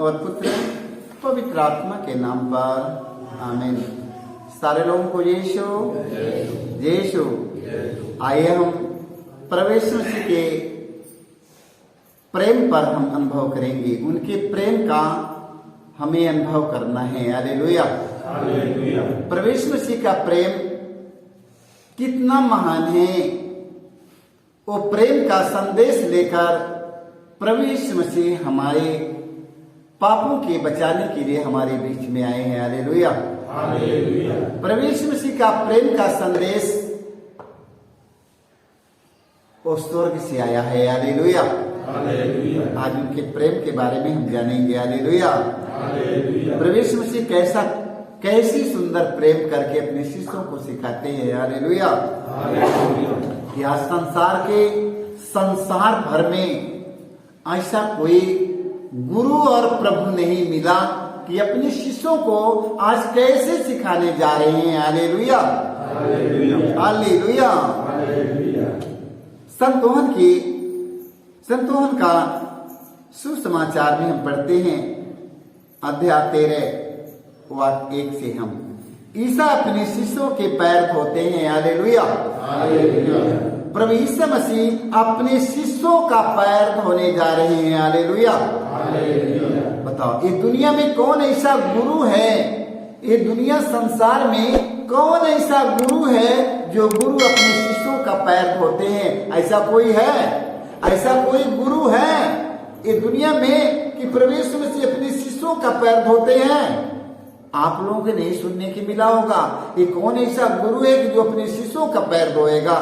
और पुत्र पवित्र आत्मा के नाम पर आमीन। सारे लोगों को यीशु आइए हम प्रवेश मसीह के प्रेम पर हम अनुभव करेंगे। उनके प्रेम का हमें अनुभव करना है। हालेलुया। प्रवेश मसीह का प्रेम कितना महान है। वो प्रेम का संदेश लेकर प्रवेश मसीह हमारे पापों के बचाने के लिए हमारे बीच में आए हैं। हालेलुया। प्रवेश मसीह का प्रेम का संदेश वो स्वर्ग से आया है। हालेलुया। आज उनके प्रेम के बारे में हम जानेंगे। हालेलुया। प्रवेश मसीह कैसी सुंदर प्रेम करके अपने शिष्यों को सिखाते हैं। हालेलुया। यह संसार भर में ऐसा कोई गुरु और प्रभु नहीं मिला कि अपने शिष्यों को आज कैसे सिखाने जा रहे हैं। हालेलुया। हालेलुया। संतोहन का सुसमाचार में हम पढ़ते हैं अध्याय 13 वाक्य 1 से हम ईसा अपने शिष्यों के पैर धोते हैं। हालेलुया। प्रभु यीशु मसीह अपने शिष्यों का पैर धोने जा रहे हैं। हालेलुया। बताओ, ये दुनिया में कौन ऐसा गुरु है? ये दुनिया संसार में कौन ऐसा गुरु है जो गुरु अपने शिष्यों का पैर धोते हैं? ऐसा कोई है? ऐसा कोई गुरु है ये दुनिया में कि प्रवेश मसीह अपने शिष्यों का पैर धोते हैं? आप लोगों के नहीं सुनने की मिला होगा। ये कौन ऐसा गुरु है कि जो अपने शिष्यों का पैर धोएगा?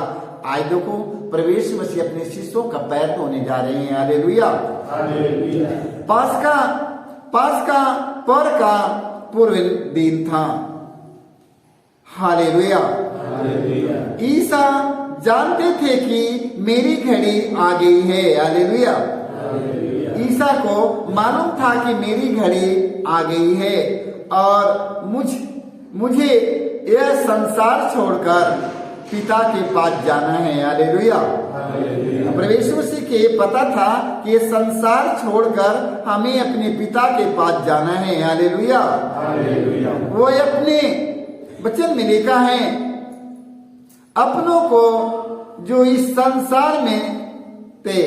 आज देखो, प्रवेश मसीह अपने शिष्यों का पैर धोने जा रहे हैं। हालेलुया। पास्का पर का पूर्व दिन था। हालेलुया। ईसा जानते थे कि मेरी घड़ी आ गई है। हालेलुया। ईसा को मालूम था कि मेरी घड़ी आ गई है और मुझे यह संसार छोड़कर पिता के पास जाना है। हालेलुया। प्रवेश मसीह के पता था कि ये संसार छोड़कर हमें अपने पिता के पास जाना है। हालेलुया। वो अपने वचन में लिखा है, अपनों को जो इस संसार में थे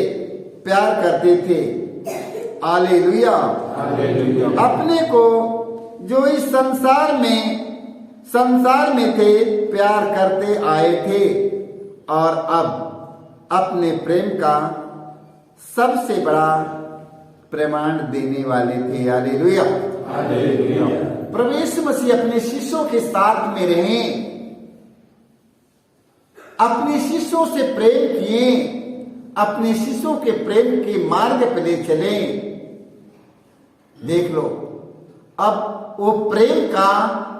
प्यार करते थे। हालेलुया। अपने को जो इस संसार में थे प्यार करते आए थे और अब अपने प्रेम का सबसे बड़ा प्रमाण देने वाले थे। हालेलुया। प्रवेश मसीह अपने शिष्यों के साथ में रहे, अपने शिष्यों से प्रेम किए, अपने शिष्यों के प्रेम के मार्ग पर ले चले। देख लो, अब वो प्रेम का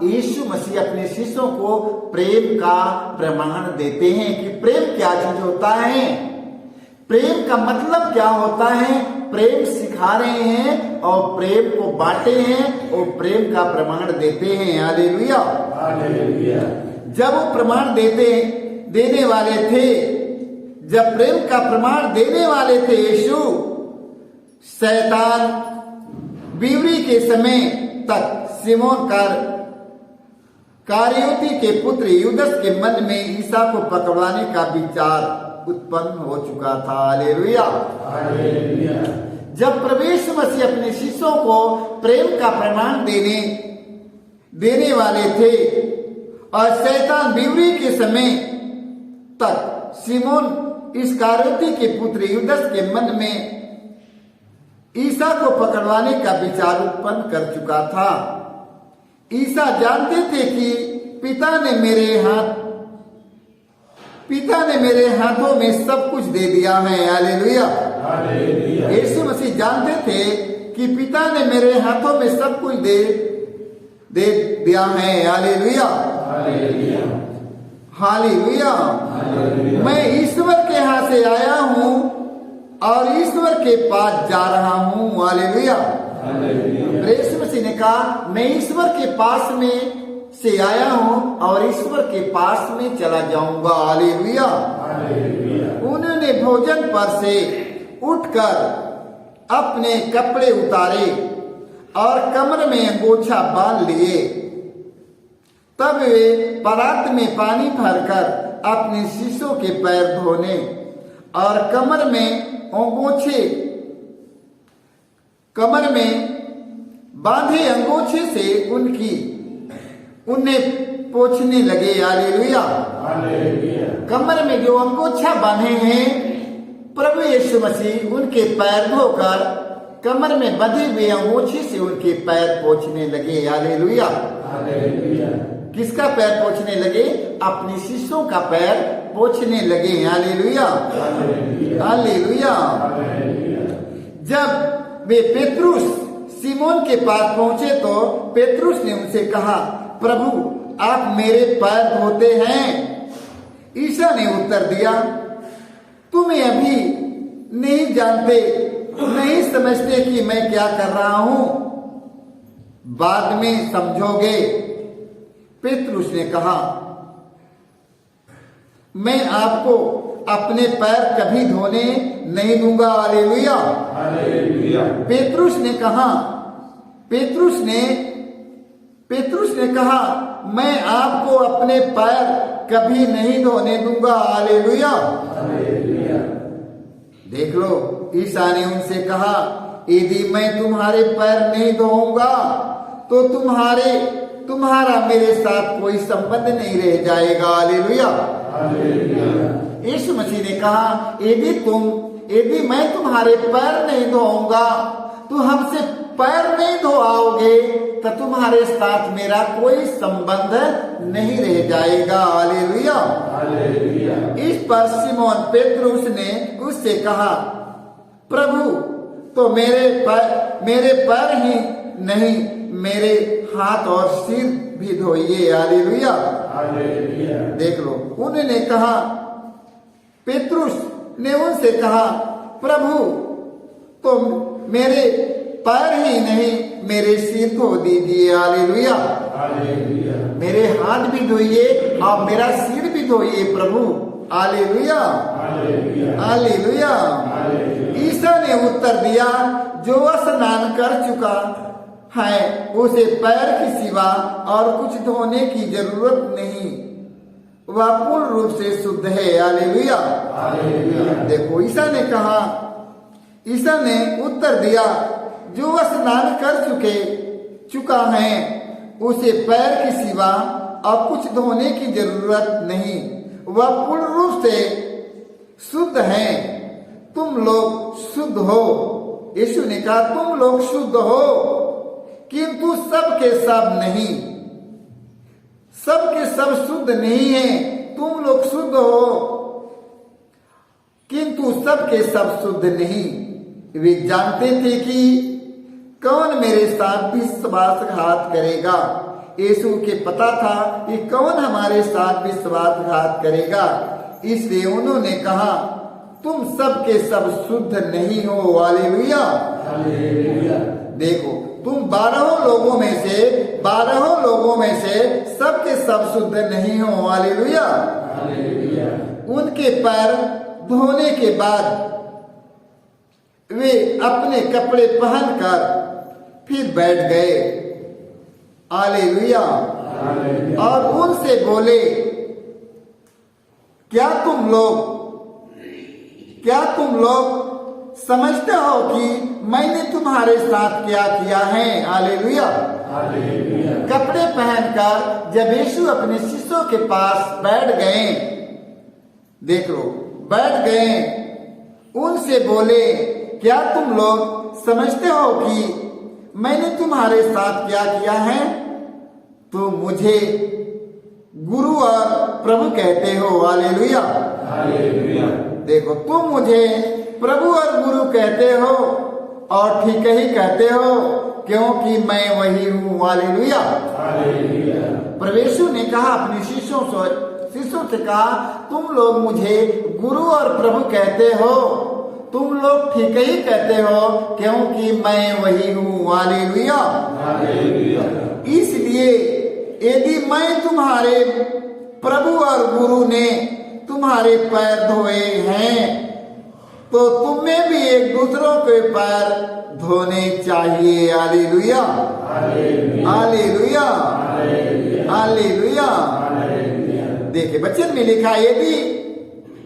यीशु मसीह अपने शिष्यों को प्रेम का प्रमाण देते हैं कि प्रेम क्या चीज होता है, प्रेम का मतलब क्या होता है। प्रेम सिखा रहे हैं और प्रेम को बांटे हैं और प्रेम का प्रमाण देते हैं। हालेलुया। जब वो प्रमाण देने वाले थे, जब प्रेम का प्रमाण देने वाले थे यीशु, शैतान बिवरी के समय तक सिमोन कारियोती के पुत्र यूदस के मन में ईसा को पकड़वाने का विचार उत्पन्न हो चुका था। हालेलुया। जब प्रवेश मसीह अपने शिष्यों को प्रेम का प्रमाण देने वाले थे और शैतान बिवरी के समय तक सिमोन कारियोती के पुत्र यूदस के मन में ईसा को पकड़वाने का विचार उत्पन्न कर चुका था। ईसा जानते थे कि पिता ने मेरे हाथों में सब कुछ दे दिया है। हालेलुया। यीशु मसीह जानते थे कि पिता ने मेरे हाथों में सब कुछ दे दिया है। हालेलुया। हालेलुया। मैं ईश्वर के यहाँ से आया हूँ और ईश्वर के पास जा रहा हूँ। हालेलुया। यीशु मसीह ने कहा, मैं ईश्वर के पास में से आया हूँ और ईश्वर के पास में चला जाऊंगा। हालेलुया। उन्होंने भोजन पर से उठकर अपने कपड़े उतारे और कमर में अंगोछा बांध लिए। तब वे परात में पानी भरकर अपने शिष्यों के पैर धोने और कमर में बांधे अंगोछे से उन्हें पोंछने लगे। हालेलुया। कमर में जो अंगोछा बांधे हैं, प्रभु यीशु मसीह उनके पैर धोकर कमर में बंधे हुए अंगोछे से उनके पैर पोंछने लगे। हालेलुया। किसका पैर पोंछने लगे? अपने शिष्यों का पैर पोंछने लगे। हालेलुया। हालेलुया। जब वे पेतरुस सिमोन के पास पहुंचे तो पेतरुस ने उनसे कहा, प्रभु आप मेरे पैर धोते हैं? ईसा ने उत्तर दिया, तुम्हें अभी नहीं जानते, नहीं समझते कि मैं क्या कर रहा हूं, बाद में समझोगे। पेतरुस ने कहा, मैं आपको अपने पैर कभी धोने नहीं दूंगा। हालेलुया। पेतरुस ने कहा, मैं आपको अपने पैर कभी नहीं धोने दूंगा। हालेलुया। देख लो, ईसा ने उनसे कहा, यदि मैं तुम्हारे पैर नहीं धोऊंगा तो तुम्हारा मेरे साथ कोई संबंध नहीं रह जाएगा। हालेलुया। यीशु मसीह ने कहा, यदि मैं तुम्हारे पैर नहीं धोऊंगा, तो हमसे पैर नहीं धोआओगे तो तुम्हारे साथ मेरा कोई संबंध नहीं रह जाएगा। हालेलुया। इस पर सिमोन पेतरुस ने उससे कहा, प्रभु तो मेरे पैर ही नहीं, मेरे हाथ और सिर भी धोइए। हालेलुया। देख लो, उन्होंने कहा, पेतरुस ने उनसे कहा, प्रभु तो मेरे पैर ही नहीं, मेरे सिर धो दीजिए। हालेलुया। मेरे हाथ भी धोइए और मेरा सिर भी धोइए प्रभु। हालेलुया। हालेलुया। ईसा ने उत्तर दिया, जो स्नान कर चुका है उसे पैर की सिवा और कुछ धोने की जरूरत नहीं, वह पूर्ण रूप से शुद्ध है। हालेलुया। देखो, ईसा ने उत्तर दिया, जो स्नान कर चुका है उसे पैर की सिवा और कुछ धोने की जरूरत नहीं, वह पूर्ण रूप से शुद्ध है। तुम लोग शुद्ध हो। यीशु ने कहा, तुम लोग शुद्ध हो, किंतु सब के सब नहीं, सब के सब शुद्ध नहीं है। तुम लोग शुद्ध हो, किंतु सब के सब शुद्ध नहीं। वे जानते थे कि कौन मेरे साथ विश्वासघात करेगा। यीशु के पता था कि कौन हमारे साथ विश्वासघात करेगा, इसलिए उन्होंने कहा, तुम सब के सब शुद्ध नहीं हो। हालेलुया। देखो, तुम 12 लोगों में से सब के सब शुद्ध नहीं हो। हालेलुया। उनके पैर धोने के बाद वे अपने कपड़े पहनकर फिर बैठ गए। हालेलुया। और उनसे बोले, क्या तुम लोग समझते हो कि मैंने तुम्हारे साथ क्या किया है? हालेलुया। कपड़े पहनकर जब यीशु अपने शिष्यों के पास बैठ गए, देख लो, बैठ गए, उनसे बोले, क्या तुम लोग समझते हो कि मैंने तुम्हारे साथ क्या किया है? तुम मुझे गुरु और प्रभु कहते हो। हालेलुया। देखो, तुम मुझे प्रभु और गुरु कहते हो और ठीक ही कहते हो, क्योंकि मैं वही हूँ। हालेलुया। प्रभु यीशु ने कहा अपने शिष्यों से कहा, तुम लोग मुझे गुरु और प्रभु कहते हो, तुम लोग ठीक ही कहते हो, क्योंकि मैं वही हूँ। हालेलुया। इसलिए यदि मैं तुम्हारे प्रभु और गुरु ने तुम्हारे पैर धोए हैं तो तुम्हें भी एक दूसरों के पैर धोने चाहिए। Hallelujah, hallelujah, hallelujah. देखिए वचन में लिखा है,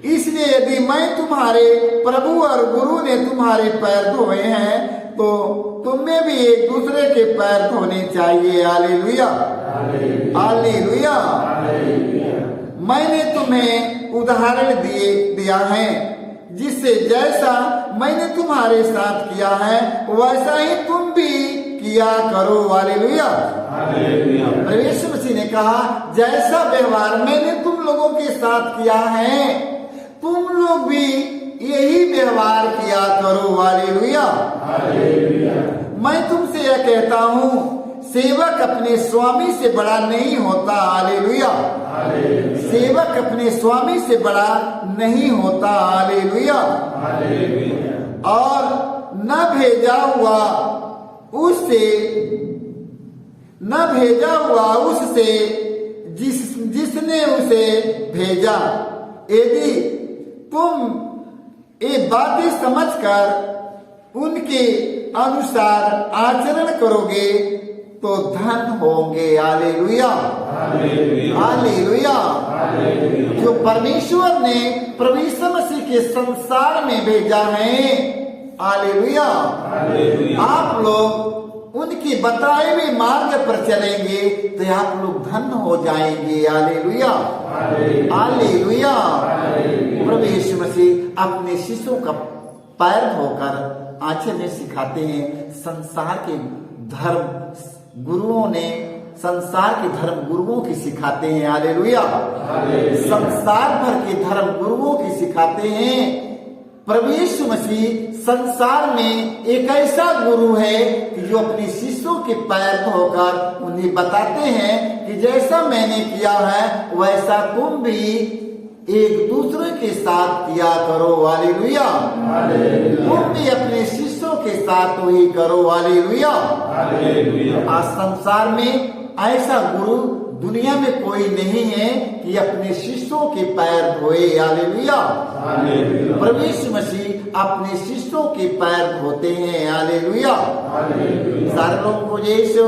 इसलिए यदि मैं तुम्हारे प्रभु और गुरु ने तुम्हारे पैर धोए हैं तो तुम्हें भी एक दूसरे के पैर धोने चाहिए। Hallelujah, hallelujah. मैंने तुम्हें उदाहरण दिया है, जिससे जैसा मैंने तुम्हारे साथ किया है वैसा ही तुम भी किया करो। हालेलुया। प्रभु यीशु मसीह ने कहा, जैसा व्यवहार मैंने तुम लोगों के साथ किया है तुम लोग भी यही व्यवहार किया करो। हालेलुया। मैं तुमसे यह कहता हूँ, सेवक अपने स्वामी से बड़ा नहीं होता। हालेलुया। सेवक अपने स्वामी से बड़ा नहीं होता। हालेलुया। और न भेजा हुआ उससे जिसने उसे भेजा। यदि तुम ये बातें समझकर उनके अनुसार आचरण करोगे तो धन होंगे। Hallelujah, hallelujah. जो परमेश्वर ने प्रभु यीशु मसीह के संसार में भेजा है, हालेलुया, आप लोग उनकी बताए हुए मार्ग पर चलेंगे तो आप लोग धन हो जाएंगे। Hallelujah, hallelujah. प्रभु यीशु मसीह अपने शिष्यों का पैर धोकर आचरण सिखाते हैं। संसार के धर्म गुरुओं की सिखाते हैं। हालेलुया। संसार भर के धर्म गुरुओं की सिखाते हैं। प्रभु यीशु मसीह संसार में एक ऐसा गुरु है कि जो अपने शिष्यों के पैर धोकर उन्हें बताते हैं कि जैसा मैंने किया है वैसा तुम भी एक दूसरे के साथ किया करो। हालेलुया। तुम भी अपने शिष्यों के साथ वही करो। हालेलुया। आज संसार में ऐसा गुरु दुनिया में कोई नहीं है कि अपने शिष्यों के पैर धोए। हालेलुया। प्रभु यीशु मसीह अपने शिष्यों के पैर धोते हैं। हालेलुया। सारे लोगों को यीशु